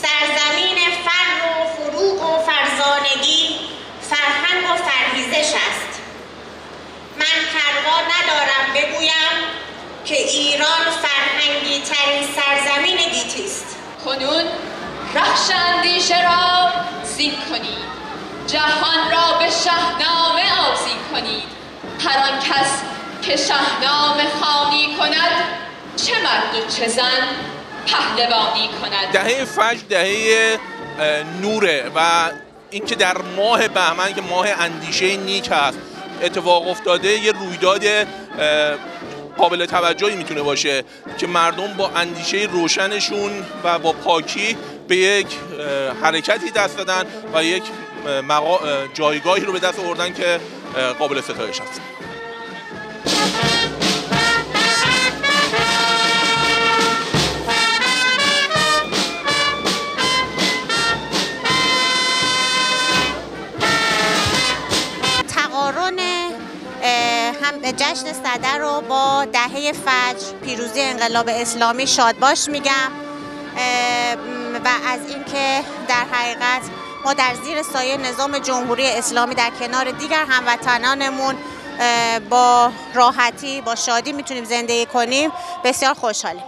سرزمین فر و فروغ و فرزانگی، فرهنگ و فرهیزش است. من پروا ندارم بگویم که ایران فرهنگی ترین سرزمین گیتی است. کنون رخش اندیشه را زین کنید، جهان را به شاهنامه آذین کنید. هر آن کس که شاهنامه خوانی کند، چه مرد و چه زن پهلوانی کند. دهه فجر دهه نوره و اینکه در ماه بهمن که ماه اندیشه نیک است اتفاق افتاده، یه رویداد قابل توجهی میتونه باشه که مردم با اندیشه روشنشون و با پاکی به یک حرکتی دست دادن و یک جایگاهی رو به دست آوردن که قابل ستایش است. تقارن هم جشن صدر رو با دهه فجر، پیروزی انقلاب اسلامی شادباش میگم و از اینکه در حقیقت ما در زیر سایه نظام جمهوری اسلامی در کنار دیگر هموطنانمون با راحتی با شادی میتونیم زندگی کنیم. بسیار خوشحالیم.